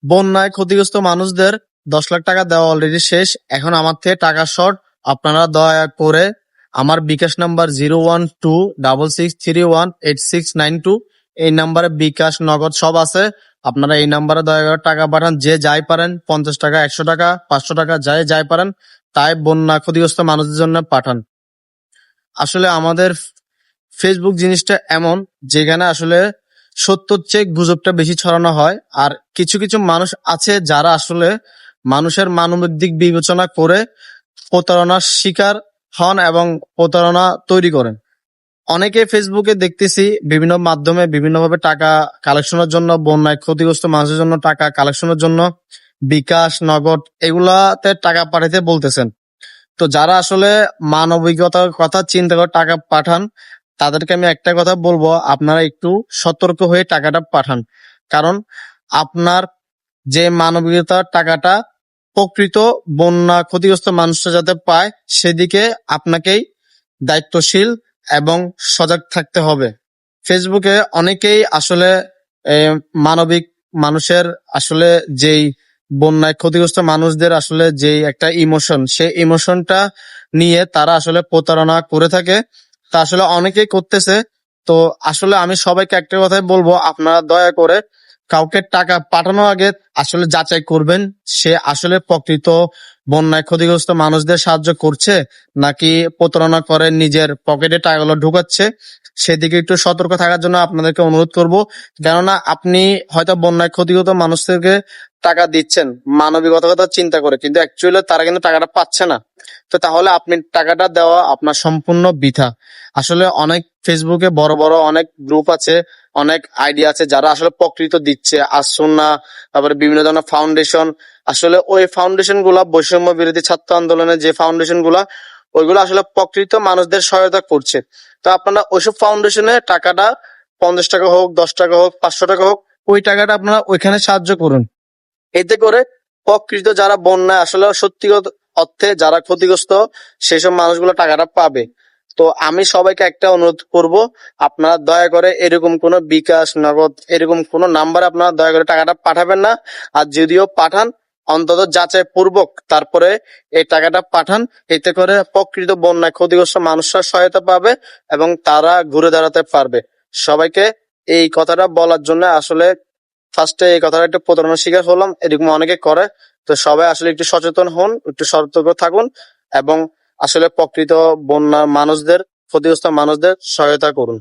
বন্যায় ক্ষতিগ্রস্ত মানুষদের 10 লাখ টাকা দেওয়া অলরেডি শেষ। এখন আমার থেকে টাকা শর্ট। আপনারা দয়া করে আমার বিকাশ নাম্বার 01266318692, এই নাম্বারে বিকাশ নগদ সব আছে। আপনারা এই নাম্বারে দয়া করে টাকা পাঠান। যে যাই পারেন, 50 টাকা, 100 টাকা, 500 টাকা, যাই পারেন তাই বন্যা ক্ষতিগ্রস্ত মানুষদের জন্য পাঠান। আসলে আমাদের ফেসবুক জিনিসটা এমন, যেখানে আসলে সত্যর চেয়ে গুজবটা বেশি ছড়ানো হয়। আর কিছু কিছু মানুষ আছে যারা আসলে মানুষের মানবিক দিক বিবেচনা করে প্রতারণার শিকার হন এবং প্রতারণা তৈরি করেন। অনেকে ফেসবুকে দেখতেছি বিভিন্ন মাধ্যমে বিভিন্নভাবে টাকা কালেকশনের জন্য, বন্যায় ক্ষতিগ্রস্ত মানুষের জন্য টাকা কালেকশনের জন্য বিকাশ, নগদ এগুলাতে টাকা পাঠাতে বলতেছেন। তো যারা আসলে মানবিকতার কথা চিন্তা করে টাকা পাঠান, তাদেরকে আমি একটা কথা বলবো, আপনারা একটু সতর্ক হয়ে টাকাটা পাঠান। কারণ আপনার যে মানবিকতার টাকাটা প্রকৃত বন্যা ক্ষতিগ্রস্ত মানুষরা যাতে পায়, সেদিকে আপনাকেই দায়িত্বশীল এবং সজাগ থাকতে হবে। ফেসবুকে অনেকেই আসলে মানবিক মানুষের আসলে যেই বন্যায় ক্ষতিগ্রস্ত মানুষদের আসলে যেই একটা ইমোশন, সেই ইমোশনটা নিয়ে তারা আসলে প্রতারণা করে থাকে। তা আসলে অনেকেই করতেছে। তো আসলে আমি সবাইকে একটা কথাই বলবো, আপনারা দয়া করে কাউকে টাকা পাঠানোর আগে আসলে যাচাই করবেন সে আসলে প্রকৃত বন্যায় ক্ষতিগ্রস্ত মানুষদের সাহায্য করছে নাকি প্রতারণা করে নিজের পকেটে টাকাগুলো ঢুকাচ্ছে। সেদিকে একটু সতর্ক থাকার জন্য আপনাদেরকে অনুরোধ করব। কেননা আপনি হয়তো বন্যায় ক্ষতিগ্রস্ত মানুষদেরকে টাকা দিচ্ছেন মানবিকতার কথা চিন্তা করে, কিন্তু অ্যাকচুয়ালি তারা কিন্তু টাকাটা পাচ্ছে না। তো তাহলে আপনি টাকাটা দেওয়া আপনার সম্পূর্ণ বৃথা। আসলে অনেক ফেসবুকে বড় বড় অনেক গ্রুপ আছে, অনেক আইডিয়া আছে যারা আসলে প্রকৃত দিচ্ছে, আসুন্না, তারপরে বিভিন্ন ধরনের ফাউন্ডেশন। আসলে ওই ফাউন্ডেশন গুলা বৈষম্য বিরোধী ছাত্র আন্দোলনের যে ফাউন্ডেশন গুলা, ওইগুলো আসলে প্রকৃত মানুষদের সহায়তা করছে। তো আপনারা ওইসব ফাউন্ডেশনে টাকাটা 50 টাকা হোক, 10 টাকা হোক, 500 টাকা হোক, ওই টাকাটা আপনারা ওইখানে সাহায্য করুন। এতে করে প্রকৃত যারা বন্যায় আসলে সত্যিগত অর্থে যারা ক্ষতিগ্রস্ত, সেসব মানুষগুলো টাকাটা পাবে। তো আমি সবাইকে একটা অনুরোধ করব, আপনারা দয়া করে এরকম কোনো বিকাশ, নগদ এরকম কোনো নাম্বারে আপনারা দয়া করে টাকাটা পাঠাবেন না। আর যদিও পাঠান, অন্তত যাচাই পূর্বক তারপরে এই টাকাটা পাঠান। এতে করে প্রকৃত বন্যায় ক্ষতিগ্রস্ত মানুষরা সহায়তা পাবে এবং তারা ঘুরে দাঁড়াতে পারবে। সবাইকে এই কথাটা বলার জন্য আসলে ফার্স্টে এই কথাটা একটু প্রতারণার শিকার হলাম, এরকম অনেকে করে। তো সবাই আসলে একটু সচেতন হন, একটু সতর্ক থাকুন এবং আসলে প্রকৃত বন্যা মানুষদের, ক্ষতিগ্রস্ত মানুষদের সহায়তা করুন।